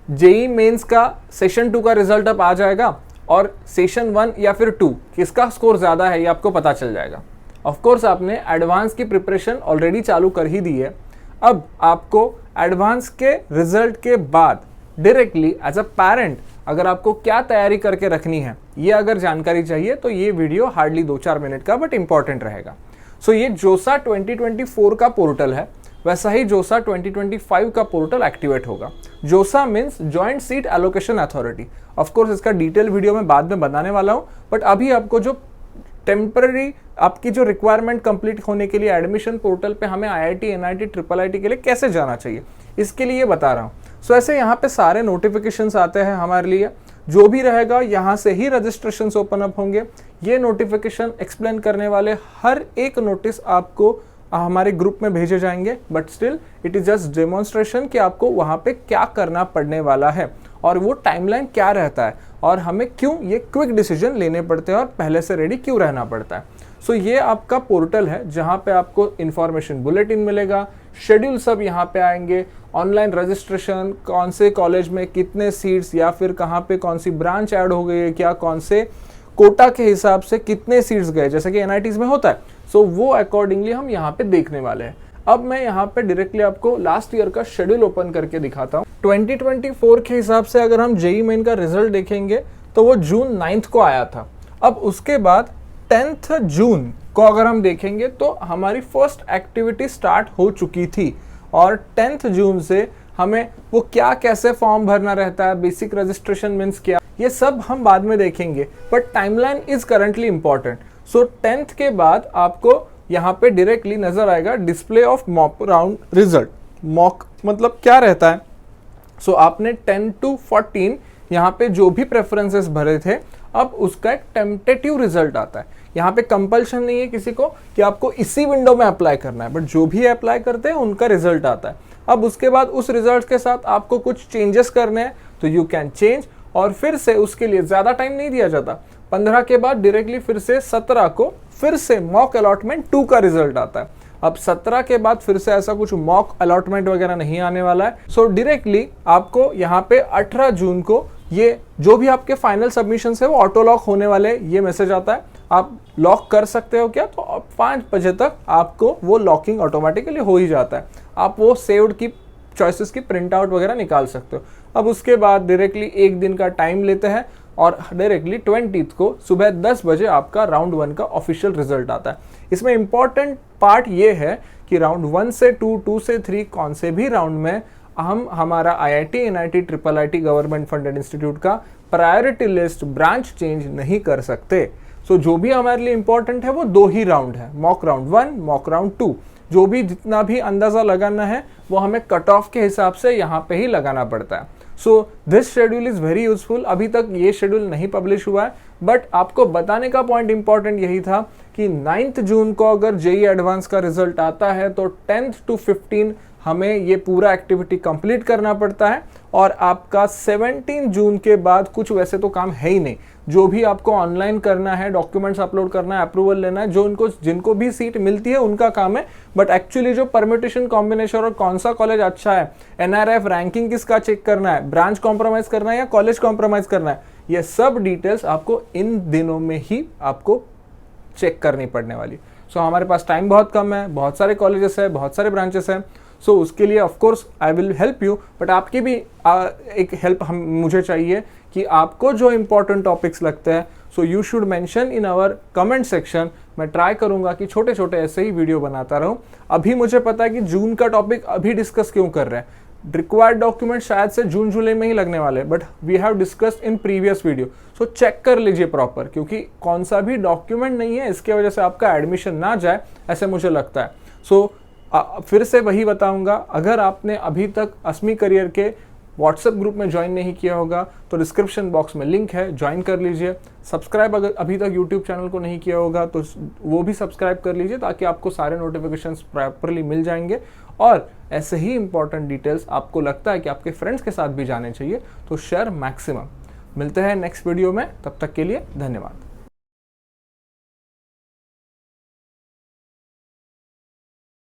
JEE mains का session 2 का result अब आ जाएगा और सेशन 1 या फिर 2 किसका स्कोर ज़्यादा है ये आपको पता चल जाएगा। ऑफ कोर्स आपने एडवांस की प्रिपरेशन ऑलरेडी चालू कर ही दी है। अब आपको एडवांस के रिजल्ट के बाद डायरेक्टली एज अ पेरेंट अगर आपको क्या तैयारी करके रखनी है ये अगर जानकारी चाहिए तो ये वीडियो हार्डली 2-4 मिनट का बट इंपॉर्टेंट रहेगा। सो ये जोसा 2024 का पोर्टल है, वैसा ही जोसा 2025 का पोर्टल एक्टिवेट होगा। जोसा means joint seat allocation authority. Of course इसका डिटेल वीडियो मैं बाद में बनाने वाला हूँ, बट अभी आपको जो टेम्पररी आपकी जो रिक्वायरमेंट कंप्लीट होने के लिए एडमिशन पोर्टल पे हमें IIT, NIT, IIIT के लिए कैसे जाना चाहिए इसके लिए बता रहा हूँ। सो ऐसे यहाँ पे सारे नोटिफिकेशंस आते हैं हमारे लिए, जो भी रहेगा यहाँ से ही रजिस्ट्रेशंस ओपन अप होंगे। ये नोटिफिकेशन एक्सप्लेन करने वाले हर एक नोटिस आपको हमारे ग्रुप में भेजे जाएंगे, but still it is just demonstration कि आपको वहाँ पे क्या करना पड़ने वाला है और वो टाइमलाइन क्या रहता है और हमें क्यों ये क्विक डिसीजन लेने पड़ते हैं और पहले से रेडी क्यों रहना पड़ता है। सो ये आपका पोर्टल है जहाँ पे आपको इन्फॉर्मेशन बुलेटिन मिलेगा, शेड्यूल सब यहाँ पे आएंगे, ऑनलाइन रजिस्ट्रेशन, कौन से कॉलेज में कितने सीट्स या फिर कहाँ पे कौन सी ब्रांच ऐड हो गई है, क्या कौन से कोटा के हिसाब से कितने सीट्स गए जैसे कि NITs में होता है। सो वो अकॉर्डिंगली हम यहाँ पे देखने वाले हैं। अब मैं यहाँ पे डायरेक्टली आपको लास्ट ईयर का शेड्यूल ओपन करके दिखाता हूँ। 2024 के हिसाब से अगर हम जेई मेन का रिजल्ट देखेंगे तो वो जून 9 को आया था। अब उसके बाद 10 जून को अगर हम देखेंगे तो हमारी फर्स्ट एक्टिविटी स्टार्ट हो चुकी थी और 10 जून से हमें वो क्या कैसे फॉर्म भरना रहता है, बेसिक रजिस्ट्रेशन मीन्स क्या, ये सब हम बाद में देखेंगे, but timeline is currently important. So 10th के बाद आपको यहाँ पे डायरेक्टली नजर आएगा display of mock round result. Mock मतलब क्या रहता है? सो आपने 10 to 14 यहाँ पे जो भी प्रेफरेंसेस भरे थे अब उसका एक टेंटेटिव रिजल्ट आता है। यहाँ पे कंपल्शन नहीं है किसी को कि आपको इसी विंडो में अप्लाई करना है, बट जो भी अप्लाई करते हैं उनका रिजल्ट आता है। अब उसके बाद उस रिजल्ट के साथ आपको कुछ चेंजेस करने हैं तो यू कैन चेंज, और फिर से उसके लिए ज़्यादा टाइम नहीं दिया जाता। 15 के बाद डायरेक्टली फिर से 17 को फिर से मॉक अलॉटमेंट 2 का रिजल्ट आता है। अब 17 के बाद फिर से ऐसा कुछ मॉक अलॉटमेंट वगैरह नहीं आने वाला है। सो डायरेक्टली आपको यहाँ पे 18 जून को ये जो भी आपके फाइनल सबमिशन है वो ऑटो लॉक होने वाले, ये मैसेज आता है। आप लॉक कर सकते हो क्या? तो 5 बजे तक आपको वो लॉकिंग ऑटोमेटिकली हो ही जाता है। आप वो सेव्ड की चॉइसेस की प्रिंट आउट वगैरह निकाल सकते हो। अब उसके बाद डायरेक्टली एक दिन का टाइम लेते हैं और डायरेक्टली 20 को सुबह 10 बजे आपका राउंड 1 का ऑफिशियल रिजल्ट आता है। इसमें इंपॉर्टेंट पार्ट ये है कि राउंड 1 से 2, 2 से 3 कौन से भी राउंड में हम हमारा IIT, NIT, IIIT government funded institute का प्रायोरिटी लिस्ट ब्रांच चेंज नहीं कर सकते। सो जो भी हमारे लिए इंपॉर्टेंट है वो 2 ही राउंड है, मॉक राउंड 1, मॉक राउंड 2। जो भी जितना भी अंदाजा लगाना है वो हमें कट ऑफ के हिसाब से यहाँ पे ही लगाना पड़ता है। So this schedule is very useful. अभी तक ये शेड्यूल नहीं पब्लिश हुआ है, बट आपको बताने का पॉइंट इंपॉर्टेंट यही था कि 9 जून को अगर जेई एडवांस का रिजल्ट आता है तो 10 to 15 हमें ये पूरा एक्टिविटी कंप्लीट करना पड़ता है, और आपका 17 जून के बाद कुछ वैसे तो काम है ही नहीं। जो भी आपको ऑनलाइन करना है, डॉक्यूमेंट्स अपलोड करना है, अप्रूवल लेना है, जो जिनको भी सीट मिलती है उनका काम है, बट एक्चुअली जो परम्यूटेशन कॉम्बिनेशन और कौन सा कॉलेज अच्छा है, NRF रैंकिंग किसका चेक करना है, ब्रांच कॉम्प्रोमाइज करना है या कॉलेज कॉम्प्रोमाइज करना है, ये सब डिटेल्स आपको इन दिनों में ही आपको चेक करनी पड़ने वाली। सो हमारे पास टाइम बहुत कम है, बहुत सारे कॉलेजेस है, बहुत सारे ब्रांचेस हैं। सो उसके लिए of course I will help you, but आपकी भी एक हेल्प मुझे चाहिए कि आपको जो इंपॉर्टेंट टॉपिक्स लगते हैं so you should mention in our comment section. मैं ट्राई करूंगा कि छोटे छोटे ऐसे ही वीडियो बनाता रहूं। अभी मुझे पता है कि जून का टॉपिक अभी डिस्कस क्यों कर रहे हैं, रिक्वायर्ड डॉक्यूमेंट शायद से जून जुलाई में ही लगने वाले, but we have discussed in previous video. So check कर लीजिए प्रॉपर, क्योंकि कौन सा भी डॉक्यूमेंट नहीं है इसके वजह से आपका एडमिशन ना जाए, ऐसे मुझे लगता है। सो फिर से वही बताऊंगा, अगर आपने अभी तक अस्मी करियर के व्हाट्सएप ग्रुप में ज्वाइन नहीं किया होगा तो डिस्क्रिप्शन बॉक्स में लिंक है, ज्वाइन कर लीजिए। सब्सक्राइब अगर अभी तक यूट्यूब चैनल को नहीं किया होगा तो वो भी सब्सक्राइब कर लीजिए, ताकि आपको सारे नोटिफिकेशंस प्रॉपरली मिल जाएंगे। और ऐसे ही इंपॉर्टेंट डिटेल्स आपको लगता है कि आपके फ्रेंड्स के साथ भी जाने चाहिए तो शेयर मैक्सिमम। मिलते हैं नेक्स्ट वीडियो में, तब तक के लिए धन्यवाद।